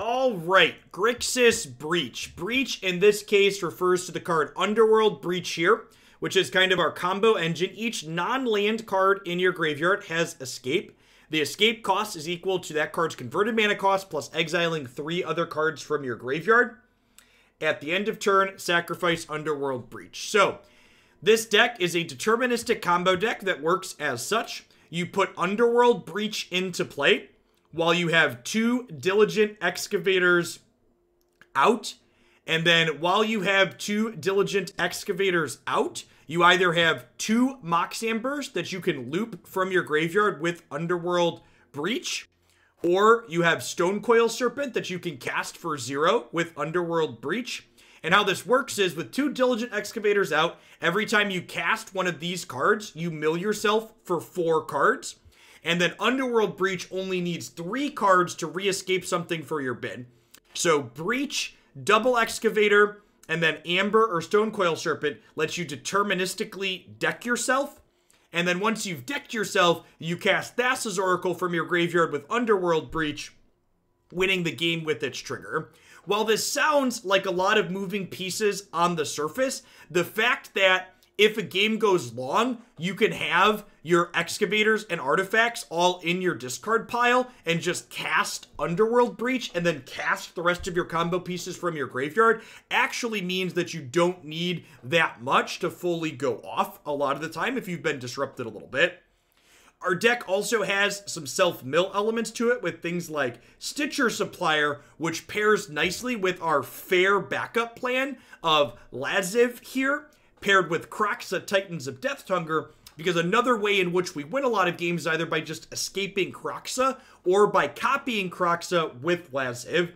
All right, Grixis Breach. Breach in this case refers to the card Underworld Breach here, which is kind of our combo engine. Each non-land card in your graveyard has escape. The escape cost is equal to that card's converted mana cost plus exiling 3 other cards from your graveyard. At the end of turn, sacrifice Underworld Breach. So, this deck is a deterministic combo deck that works as such. You put Underworld Breach into play while you have 2 Diligent Excavators out. And then while you have 2 Diligent Excavators out, you either have 2 Mox Ambers that you can loop from your graveyard with Underworld Breach, or you have Stonecoil Serpent that you can cast for 0 with Underworld Breach. And how this works is with 2 Diligent Excavators out, every time you cast one of these cards, you mill yourself for 4 cards. And then Underworld Breach only needs 3 cards to re-escape something for your bin. So Breach, double Excavator, and then Amber or Stonecoil Serpent lets you deterministically deck yourself. And then once you've decked yourself, you cast Thassa's Oracle from your graveyard with Underworld Breach, winning the game with its trigger. While this sounds like a lot of moving pieces on the surface, the fact that if a game goes long, you can have your excavators and artifacts all in your discard pile and just cast Underworld Breach and then cast the rest of your combo pieces from your graveyard actually means that you don't need that much to fully go off a lot of the time if you've been disrupted a little bit. Our deck also has some self-mill elements to it with things like Stitcher Supplier, which pairs nicely with our fair backup plan of Lazav here, paired with Kroxa, Titans of Deathhunger, because another way in which we win a lot of games is either by just escaping Kroxa or by copying Kroxa with Lazav.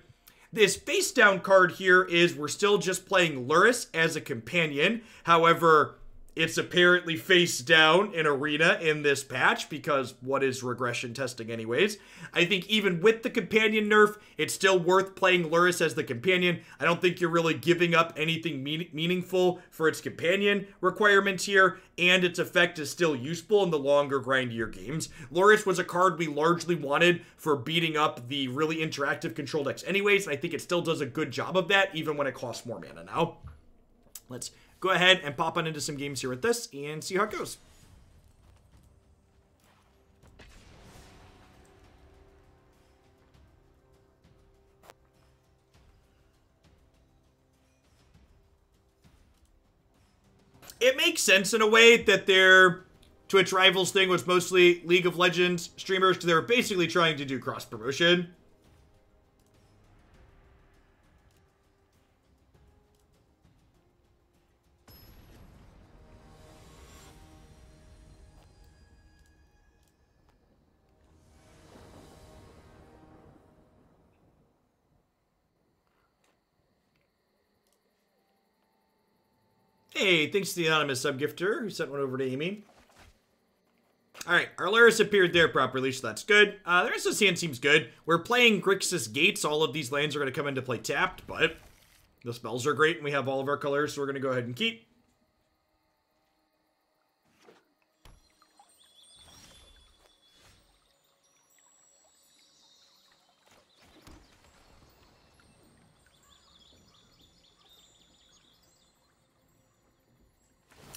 This face down card here is we're still just playing Lurrus as a companion. However, it's apparently face down in Arena in this patch because what is regression testing anyways? I think even with the companion nerf, it's still worth playing Lurrus as the companion. I don't think you're really giving up anything meaningful for its companion requirements here, and its effect is still useful in the longer grindier games. Lurrus was a card we largely wanted for beating up the really interactive control decks anyways, and I think it still does a good job of that even when it costs more mana now. Let's go ahead and pop on into some games here with this and see how it goes. It makes sense in a way that their Twitch Rivals thing was mostly League of Legends streamers because they were basically trying to do cross-promotion. Hey, thanks to the anonymous subgifter who sent one over to Amy. Alright, our Lurrus appeared there properly, so that's good. The rest of the hand seems good. We're playing Grixis Gates. All of these lands are going to come into play tapped, but the spells are great, and we have all of our colors, so we're going to go ahead and keep.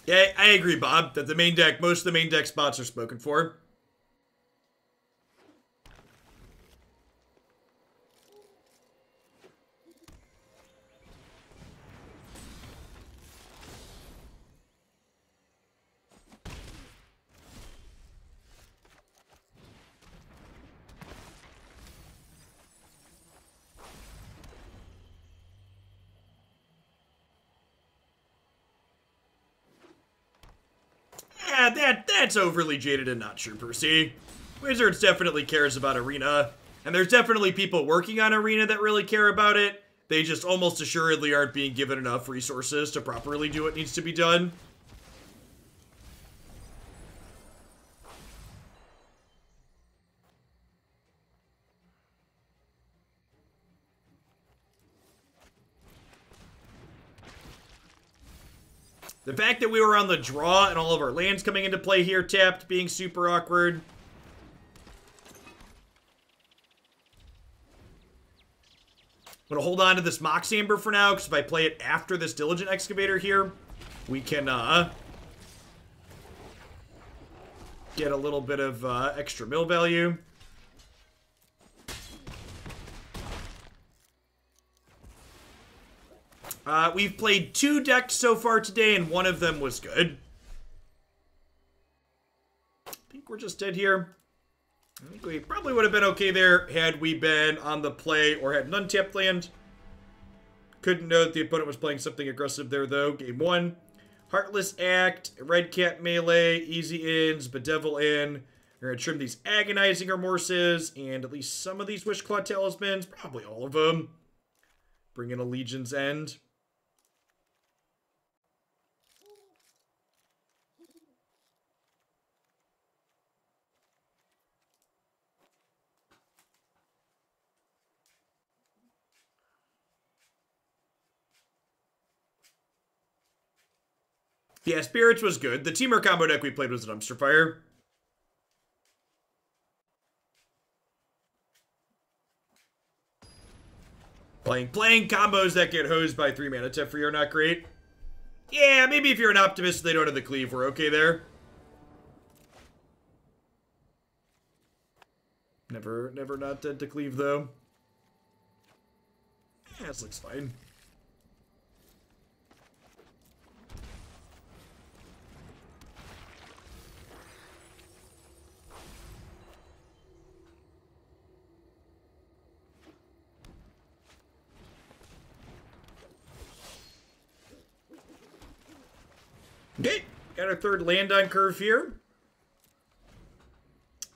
Yeah, I agree, Bob, that the main deck, most of the main deck spots are spoken for. That's overly jaded and not true, Percy. Wizards definitely cares about Arena, and there's definitely people working on Arena that really care about it. They just almost assuredly aren't being given enough resources to properly do what needs to be done. The fact that we were on the draw and all of our lands coming into play here tapped being super awkward. I'm going to hold on to this Mox Amber for now, because if I play it after this Diligent Excavator here, we can get a little bit of extra mill value. We've played 2 decks so far today, and one of them was good. I think we're just dead here. I think we probably would have been okay there had we been on the play or had an untapped land. Couldn't know that the opponent was playing something aggressive there, though. Game 1. Heartless Act, Redcap Melee, Easy Ins, Bedevil in. We're going to trim these Agonizing Remorses and at least some of these Wishclaw Talismans. Probably all of them. Bring in a Legion's End. Yeah, Spirits was good. The Teamer combo deck we played was a dumpster fire. Playing combos that get hosed by 3 mana Teferi are not great. Yeah, maybe if you're an optimist they don't have the cleave, we're okay there. Never not dead to cleave, though. Yeah, this looks fine. Okay, got our 3rd land on curve here.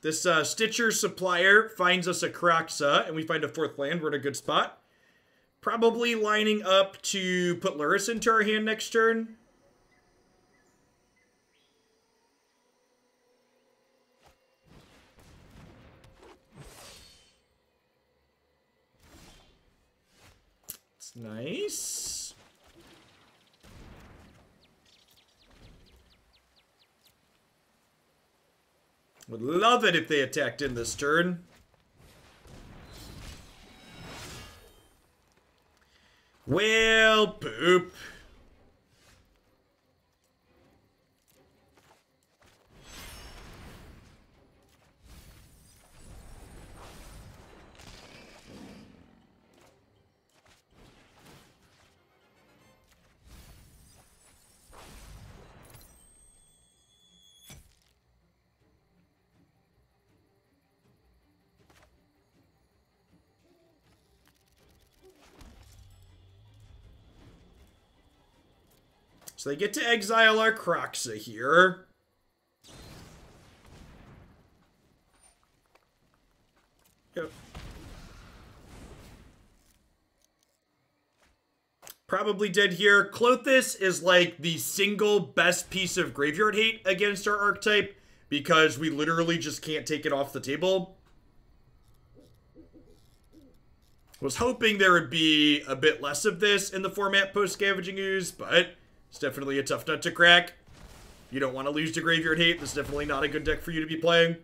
This Stitcher Supplier finds us a Kroxa, and we find a 4th land. We're in a good spot. Probably lining up to put Lurrus into our hand next turn. It's nice. Would love it if they attacked in this turn. Well, poop. So they get to exile our Kroxa here. Yep. Probably dead here. Klothys is like the single best piece of graveyard hate against our archetype because we literally just can't take it off the table. Was hoping there would be a bit less of this in the format post-Scavenging Ooze, but it's definitely a tough nut to crack. You don't want to lose to Graveyard Hate. This is definitely not a good deck for you to be playing.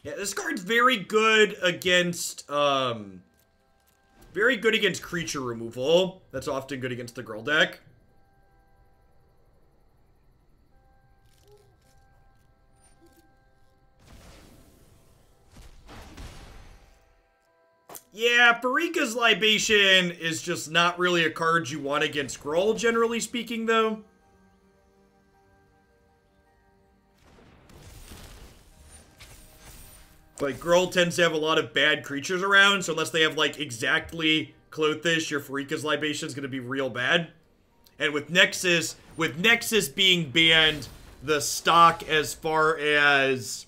Yeah, this card's very good against, creature removal. That's often good against the girl deck. Yeah, Pharika's Libation is just not really a card you want against Gruul, generally speaking, though. Like, Gruul tends to have a lot of bad creatures around, so unless they have, like, exactly Klothys, your Pharika's Libation is going to be real bad. And with Nexus being banned, the stock as far as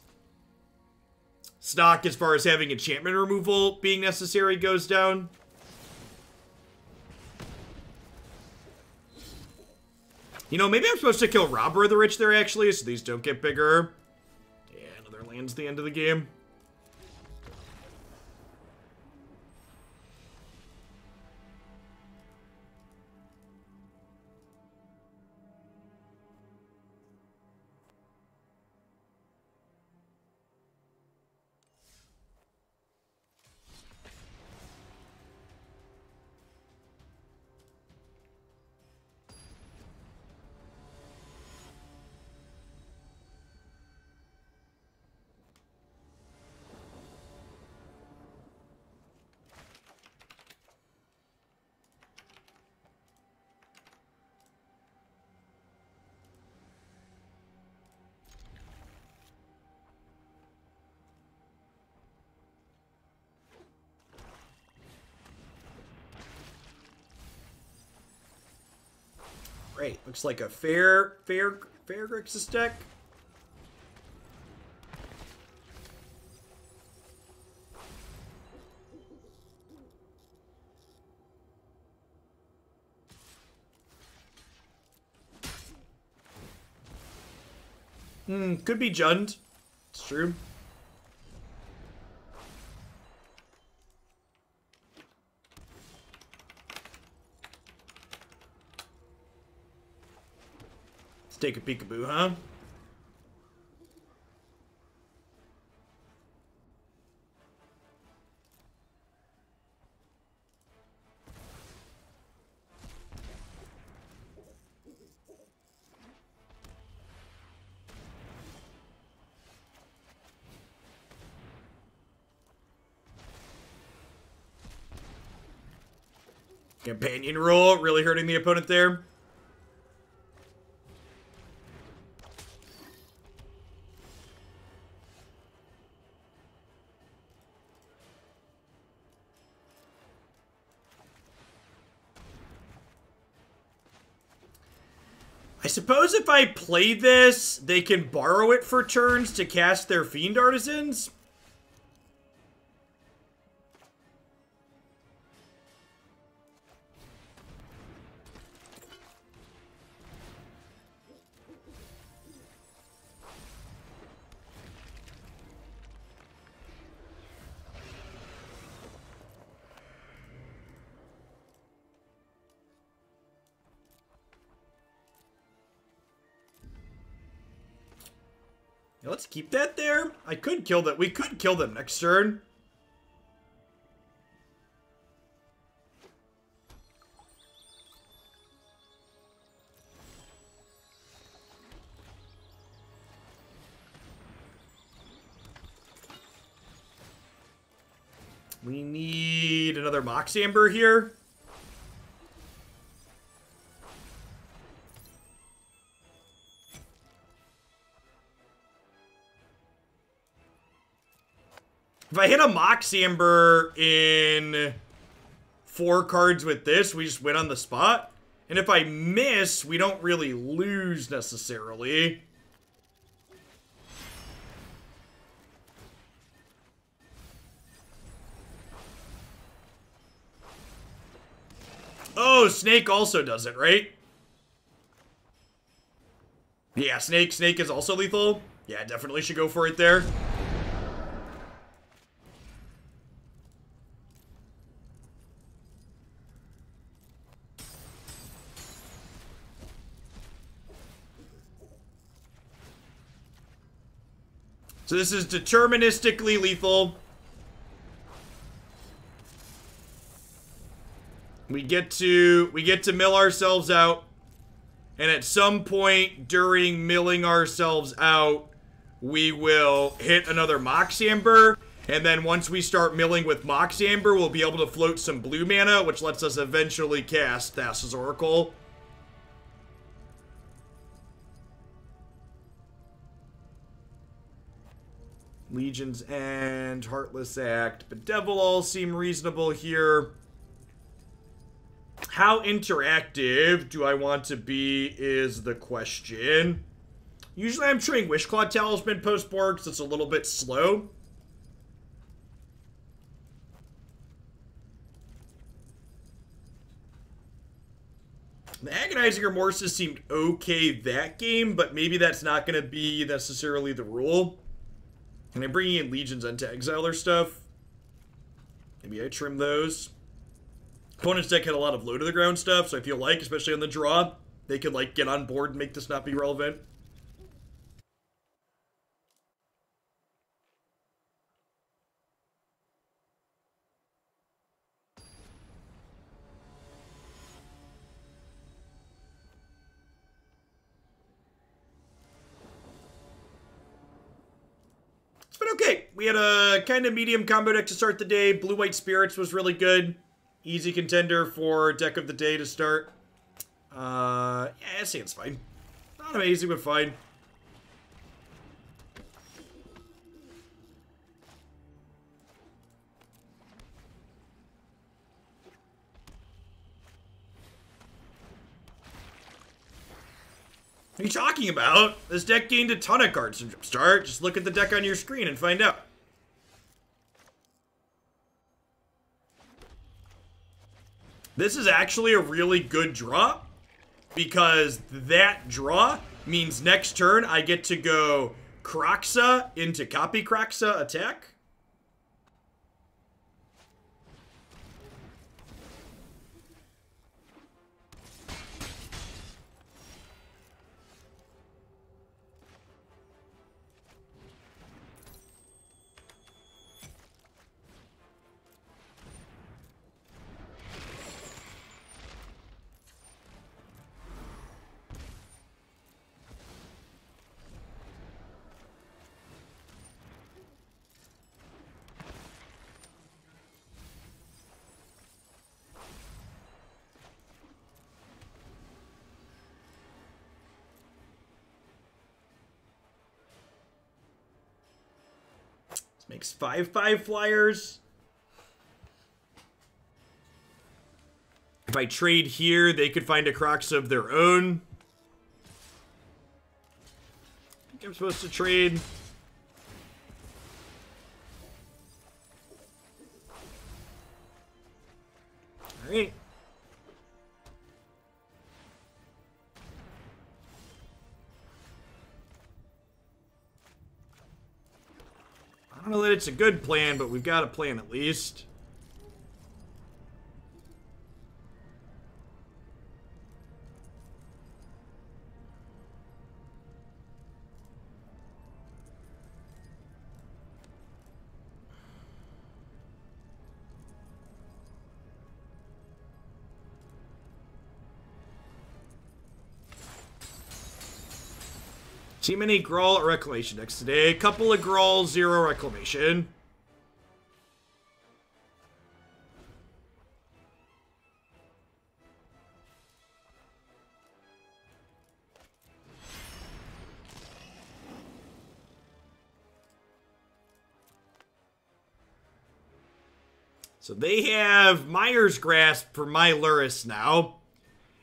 having enchantment removal being necessary goes down. You know, maybe I'm supposed to kill Robber of the Rich there, actually, so these don't get bigger. Yeah, another land's the end of the game. Great. Looks like a fair Grixis deck. Could be Jund. It's true. Let's take a peekaboo, huh? Companion roll, really hurting the opponent there. I suppose if I play this, they can borrow it for turns to cast their Fiend Artisans. Let's keep that there. I could kill that. We could kill them next turn. We need another Mox Amber here. If I hit a Mox Amber in 4 cards with this, we just win on the spot. And if I miss, we don't really lose necessarily. Oh, Snake also does it, right? Yeah, Snake is also lethal. Yeah, definitely should go for it there. So this is deterministically lethal. We get to mill ourselves out. And at some point during milling ourselves out, we will hit another Mox Amber. And then once we start milling with Mox Amber, we'll be able to float some blue mana, which lets us eventually cast Thassa's Oracle. Legion's End, Heartless Act, Bedevil all seem reasonable here. How interactive do I want to be is the question. Usually I'm trading Wishclaw Talisman post-board because it's a little bit slow. The Agonizing Remorse seemed okay that game, but maybe that's not going to be necessarily the rule. And I'm bringing in Legion's End to exile their stuff. Maybe I trim those. Opponent's deck had a lot of low to the ground stuff, so I feel like, especially on the draw, they could like get on board and make this not be relevant. It's been okay. We had a kind of medium combo deck to start the day. Blue-White Spirits was really good. Easy contender for deck of the day to start. Yeah, this hand's fine. Not amazing, but fine. What are you talking about? This deck gained a ton of cards from Jumpstart. Just look at the deck on your screen and find out. This is actually a really good draw, because that draw means next turn I get to go Kroxa into copy Kroxa attack. Makes 5/5 flyers. If I trade here, they could find a Kroxa of their own. I think I'm supposed to trade. All right. I don't know that it's a good plan, but we've got a plan at least. Too many Grawl or Reclamation decks today. A couple of Grawl, 0 Reclamation. So they have Mire's Grasp for my Lurrus now.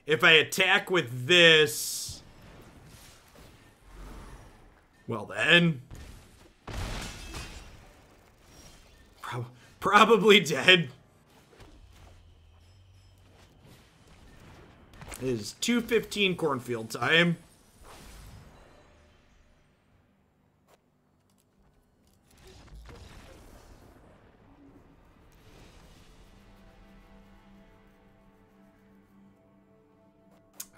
If I attack with this... well then, probably dead. It is 2:15 cornfield time.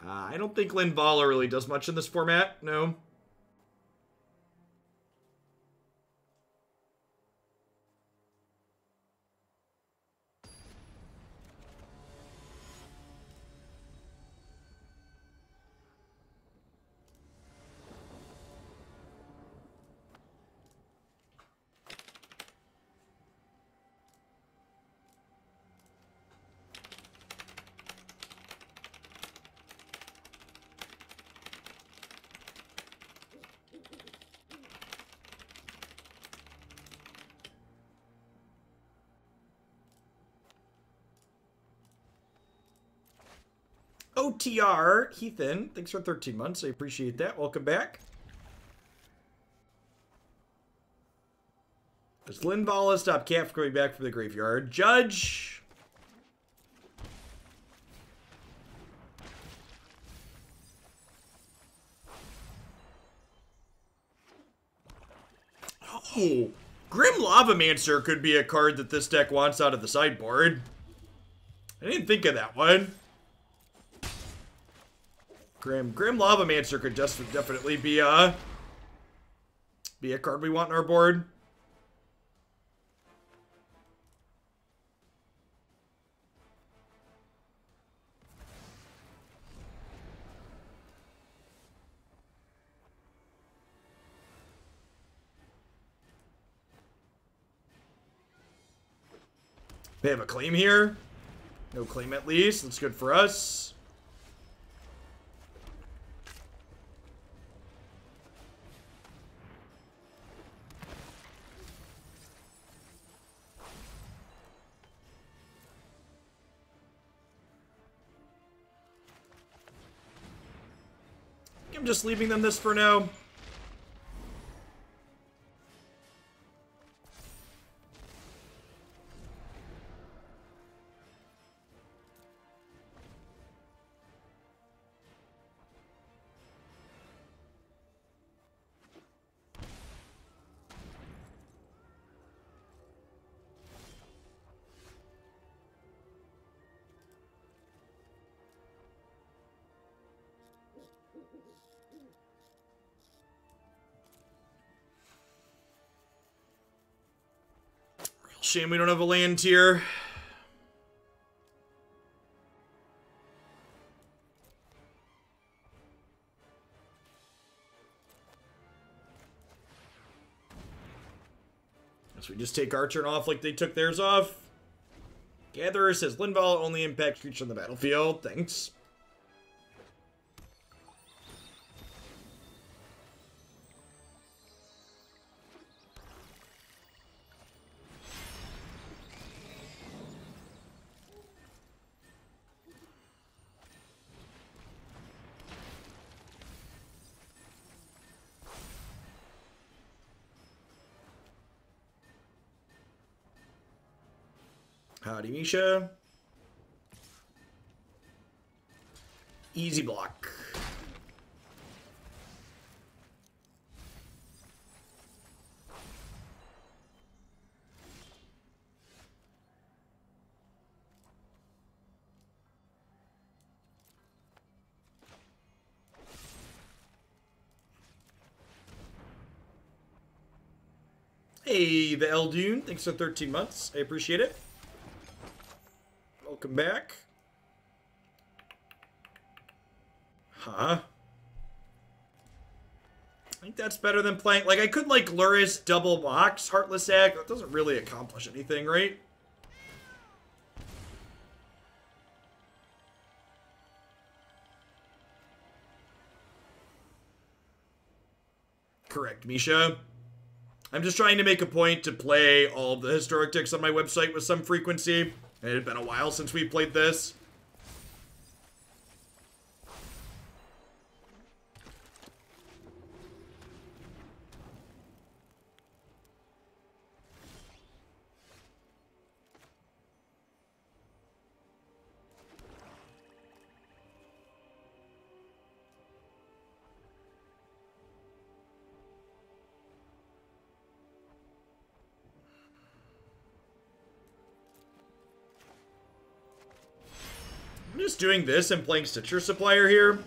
I don't think Linvala really does much in this format, no. OTR, Heathen, thanks for 13 months. I appreciate that. Welcome back. Does Linvala stop Cat from coming back from the graveyard? Judge. Oh, Grim Lavamancer could be a card that this deck wants out of the sideboard. I didn't think of that one. Grim Lavamancer could just definitely be a card we want on our board. They have a claim here. No claim at least. That's good for us. I'm I'm just leaving them this for now. Shame we don't have a land here. Guess we just take our turn off like they took theirs off. Gatherer says Linval only impacts creatures on the battlefield. Thanks. Howdy, Misha. Easy block. Hey, the Eldune. Thanks for 13 months. I appreciate it. Welcome back. Huh? I think that's better than playing... Like, I could, like, Lurrus double Mox Heartless Act. That doesn't really accomplish anything, right? Correct, Misha. I'm just trying to make a point to play all of the historic decks on my website with some frequency. It had been a while since we played this. I'm just doing this and playing Stitcher Supplier here.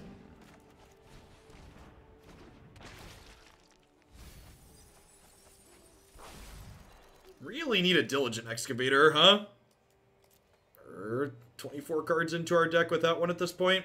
Really need a Diligent Excavator, huh? We're 24 cards into our deck without one at this point.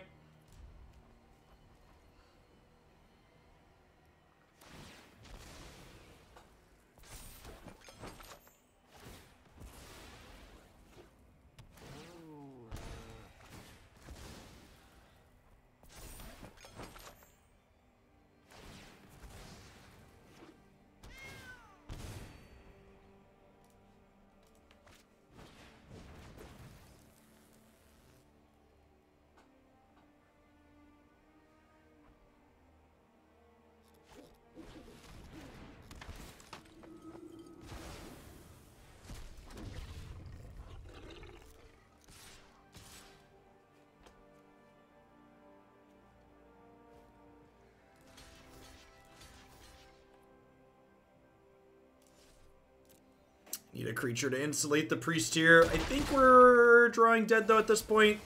Need a creature to insulate the priest here. I think we're drawing dead though at this point.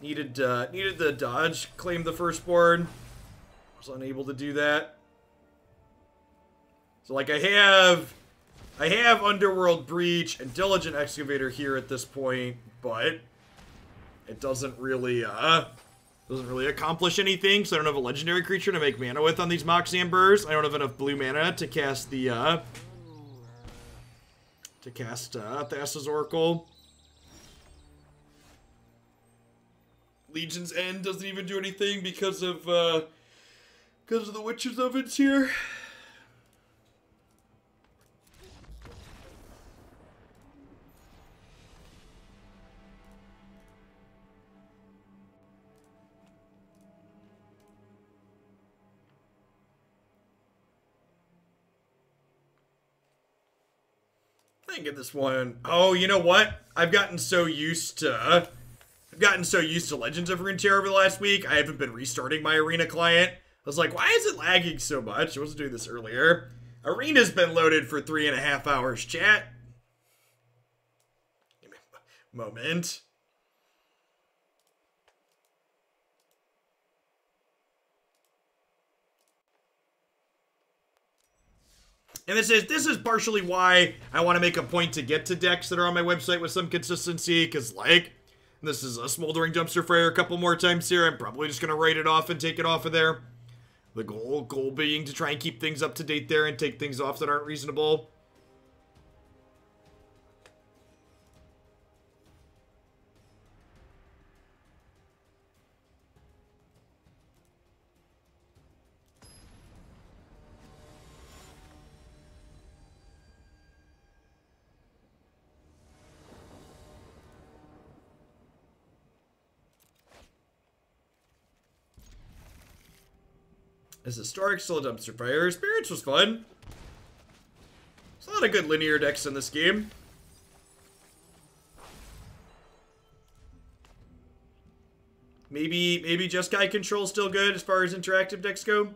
Needed the dodge, claim the firstborn. Was unable to do that. So like I have Underworld Breach and Diligent Excavator here at this point, but it doesn't really accomplish anything. So I don't have a legendary creature to make mana with on these Mox Ambers. I don't have enough blue mana to cast the Thassa's Oracle. Legion's End doesn't even do anything because of the Witch's Ovens here. think of this one. Oh, you know what? I've gotten so used to Legends of Runeterra over the last week. I haven't been restarting my Arena client. I was like, why is it lagging so much? I wasn't doing this earlier. Arena's been loaded for 3.5 hours, chat. Give me a moment. And this is partially why I want to make a point to get to decks that are on my website with some consistency, because, like, this is a Smoldering Dumpster Fire a couple more times here. I'm probably just going to write it off and take it off of there. The goal being to try and keep things up to date there and take things off that aren't reasonable. Is Historic still a dumpster fire? Spirits was fun. There's a lot of good linear decks in this game. Maybe Jeskai Control still good as far as interactive decks go.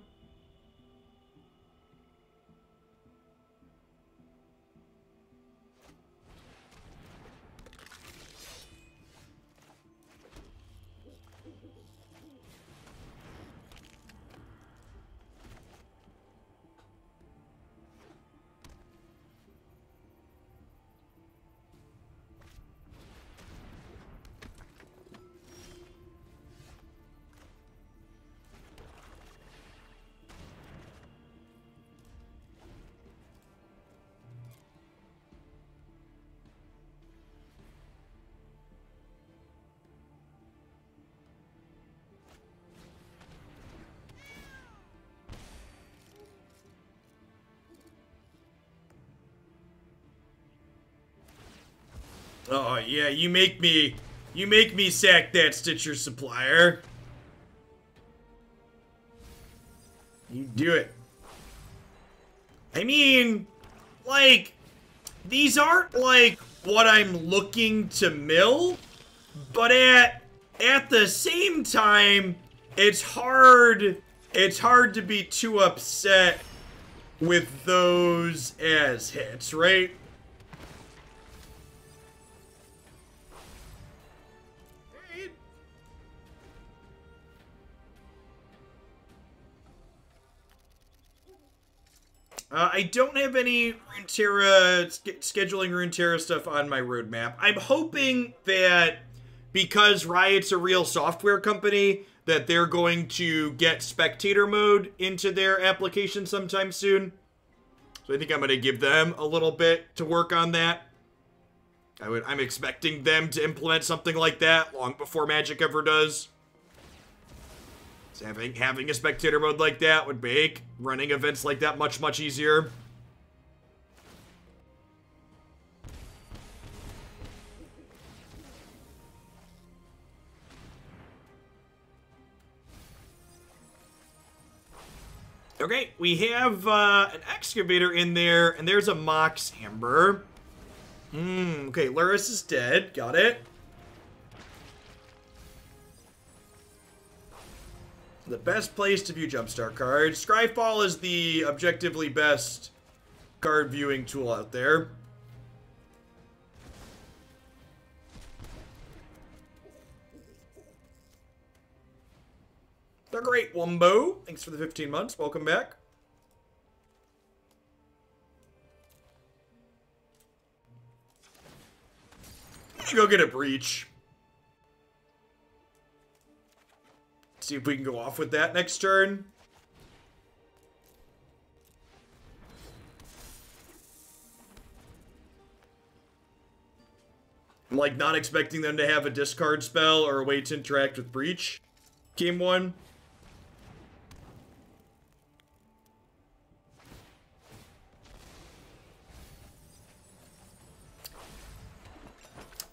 Oh yeah, you make me sack that Stitcher Supplier. You do it. I mean, like, these aren't like what I'm looking to mill, but at the same time, it's hard to be too upset with those as hits, right? I don't have any Runeterra, scheduling Runeterra stuff on my roadmap. I'm hoping that because Riot's a real software company, that they're going to get spectator mode into their application sometime soon. So I think I'm going to give them a little bit to work on that. I'm expecting them to implement something like that long before Magic ever does. So having a spectator mode like that would make running events like that much, much easier. Okay, we have an Excavator in there, and there's a Mox Amber. Okay, Lurrus is dead. Got it. The best place to view Jumpstart cards. Scryfall is the objectively best card viewing tool out there. The Great Wumbo. Thanks for the 15 months. Welcome back. Let's go get a Breach. See if we can go off with that next turn. I'm like not expecting them to have a discard spell or a way to interact with Breach. Game 1.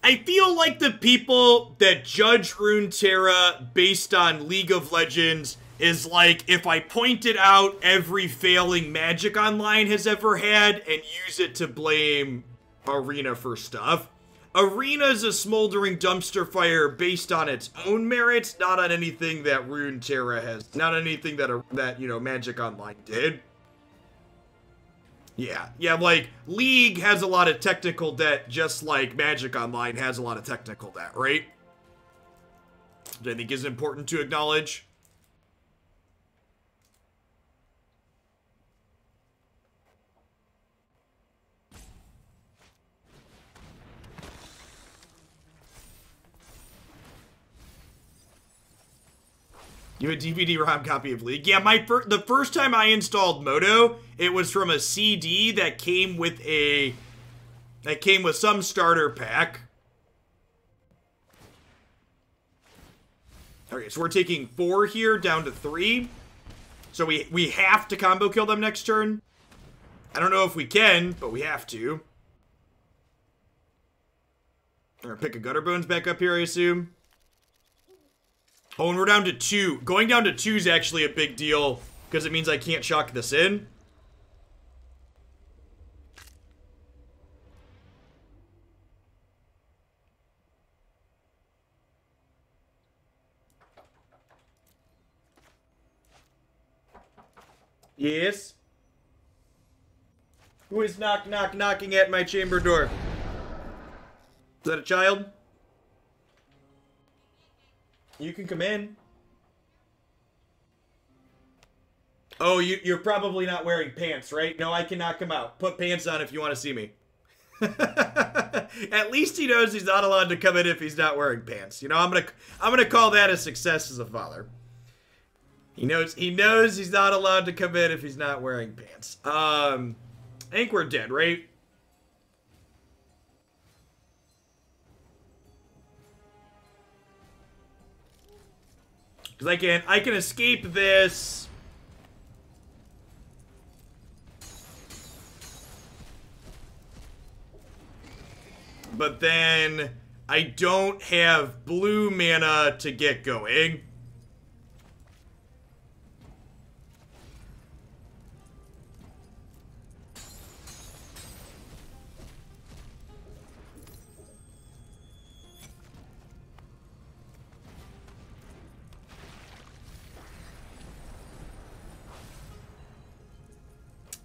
I feel like the people that judge Runeterra based on League of Legends is like if I pointed out every failing Magic Online has ever had and use it to blame Arena for stuff. Arena's a smoldering dumpster fire based on its own merits, not on anything that Runeterra has, not anything that you know, Magic Online did. Yeah, like, League has a lot of technical debt, just like Magic Online has a lot of technical debt, right? Which I think is important to acknowledge. You have a DVD-ROM copy of League? Yeah, the first time I installed Moto, it was from a CD that came with some starter pack. Okay, so we're taking 4 here, down to 3. So we have to combo kill them next turn. I don't know if we can, but we have to. I'm gonna pick a Gutter Bones back up here, I assume. Oh, and we're down to 2. Going down to 2 is actually a big deal, because it means I can't shock this in. Yes? Who is knocking at my chamber door? Is that a child? You can come in. Oh, you're probably not wearing pants, right? No, I can knock him out. Put pants on if you want to see me. At least he knows he's not allowed to come in if he's not wearing pants. You know, I'm gonna call that a success as a father. He knows he's not allowed to come in if he's not wearing pants. I think we're dead, right? Because I can escape this. But then I don't have blue mana to get going.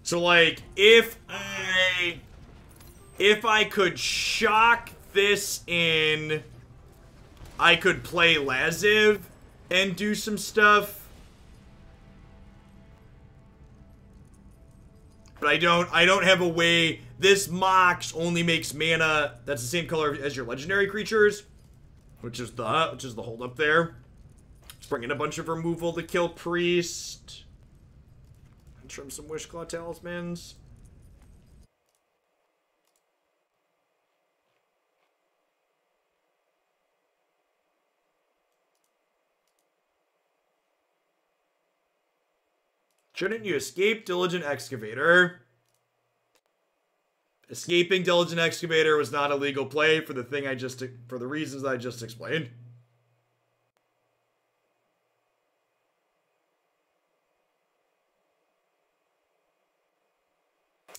So, like, if I could shock this in, I could play Lazav and do some stuff. But I don't have a way. This Mox only makes mana that's the same color as your legendary creatures, which is the hold up there. Let's bring in a bunch of removal to kill Priest. Trim some Wishclaw Talismans. Shouldn't you escape Diligent Excavator? Escaping Diligent Excavator was not a legal play for the reasons I just explained.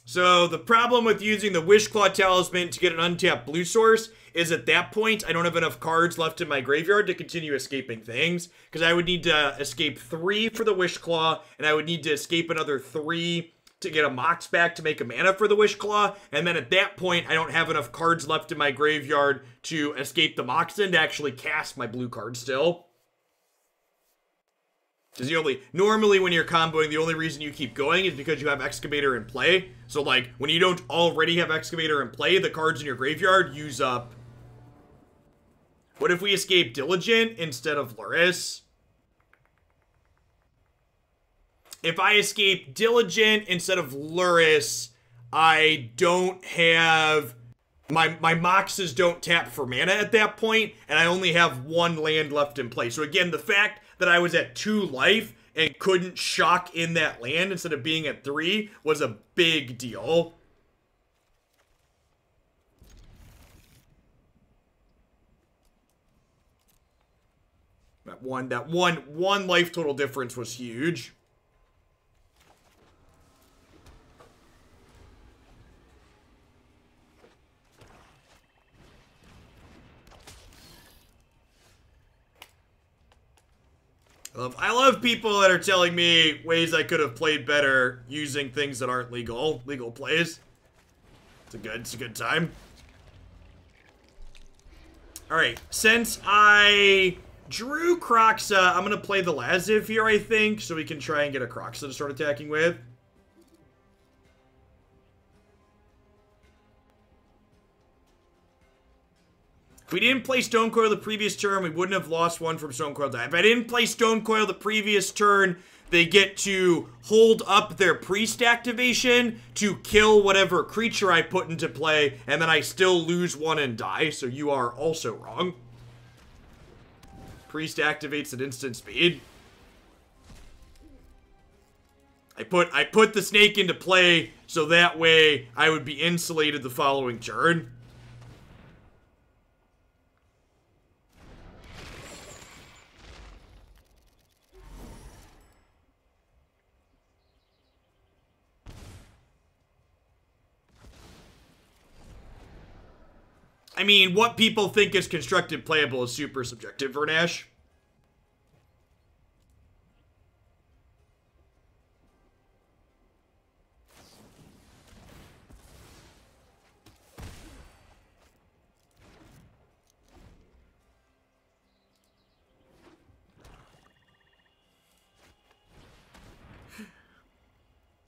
So the problem with using the Wishclaw Talisman to get an untapped blue source is at that point, I don't have enough cards left in my graveyard to continue escaping things. Because I would need to escape 3 for the Wishclaw, and I would need to escape another 3 to get a Mox back to make a mana for the Wishclaw. And then at that point, I don't have enough cards left in my graveyard to escape the Moxen to actually cast my blue card still. Because normally when you're comboing, the only reason you keep going is because you have Excavator in play. So, like, when you don't already have Excavator in play, the cards in your graveyard use up. What if we escape Diligent instead of Lurrus? If I escape Diligent instead of Lurrus, I don't have... My Moxes don't tap for mana at that point, and I only have 1 land left in play. So again, the fact that I was at 2 life and couldn't shock in that land instead of being at 3 was a big deal. That one life total difference was huge. I love people that are telling me ways I could have played better using things that aren't legal plays. It's a good time. Alright, since I drew Kroxa, I'm gonna play the Lazav here, I think, so we can try and get a Kroxa to start attacking with. If we didn't play Stonecoil the previous turn, we wouldn't have lost one from Stonecoil die. If I didn't play Stonecoil the previous turn, they get to hold up their priest activation to kill whatever creature I put into play, and then I still lose one and die, so you are also wrong. Priest activates at instant speed. I put the snake into play, so that way I would be insulated the following turn. I mean, what people think is constructed playable is super subjective, Vernash.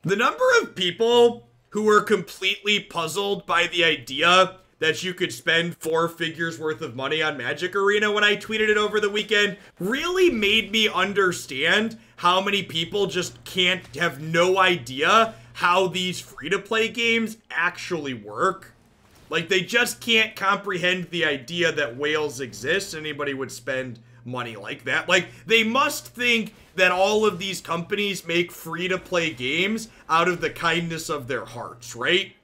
The number of people who were completely puzzled by the idea that you could spend 4 figures worth of money on Magic Arena when I tweeted it over the weekend really made me understand how many people just have no idea how these free-to-play games actually work. Like, they just can't comprehend the idea that whales exist and anybody would spend money like that. Like, they must think that all of these companies make free-to-play games out of the kindness of their hearts, right?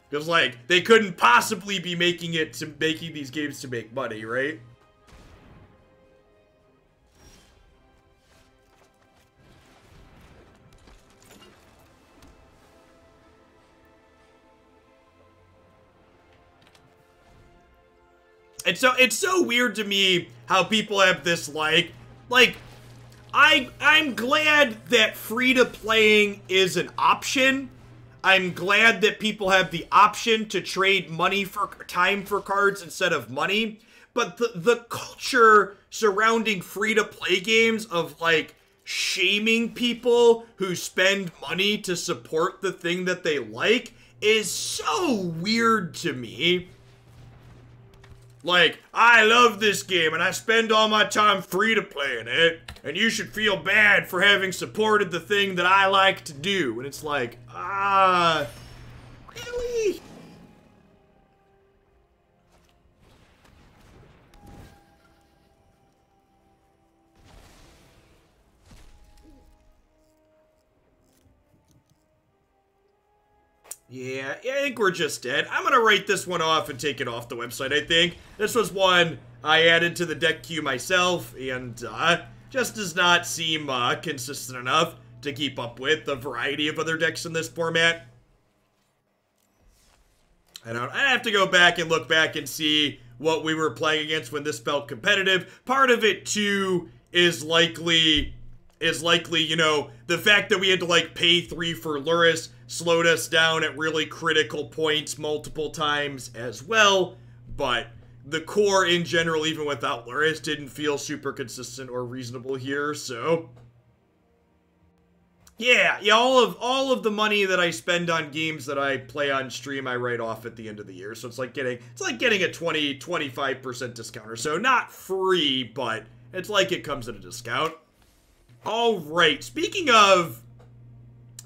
Because, like, they couldn't possibly be making these games to make money, right? And so, it's so weird to me how people have this, I'm glad that free-to-playing is an option. I'm glad that people have the option to trade money for time for cards instead of money. But the culture surrounding free-to-play games of, like, shaming people who spend money to support the thing that they like is so weird to me. Like, I love this game and I spend all my time free-to-playing it, and you should feel bad for having supported the thing that I like to do. And it's like, really? Yeah, I think we're just dead. I'm gonna write this one off and take it off the website, I think. This was one I added to the deck queue myself, and just does not seem consistent enough to keep up with the variety of other decks in this format. I have to go back and look back and see what we were playing against when this felt competitive. Part of it, too, is likely, you know, the fact that we had to, like, pay 3 for Lurrus slowed us down at really critical points multiple times as well, but the core in general, even without Lurrus, didn't feel super consistent or reasonable here, so yeah, all of the money that I spend on games that I play on stream, I write off at the end of the year. So it's like getting a 25% discount or so. Not free, but it's like it comes at a discount. All right, speaking of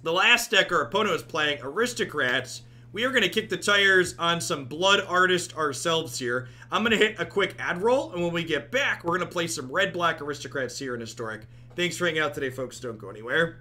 the last deck our opponent was playing, Aristocrats, we are going to kick the tires on some Blood Artist ourselves here. I'm going to hit a quick ad roll, and when we get back, we're going to play some red-black Aristocrats here in Historic. Thanks for hanging out today, folks. Don't go anywhere.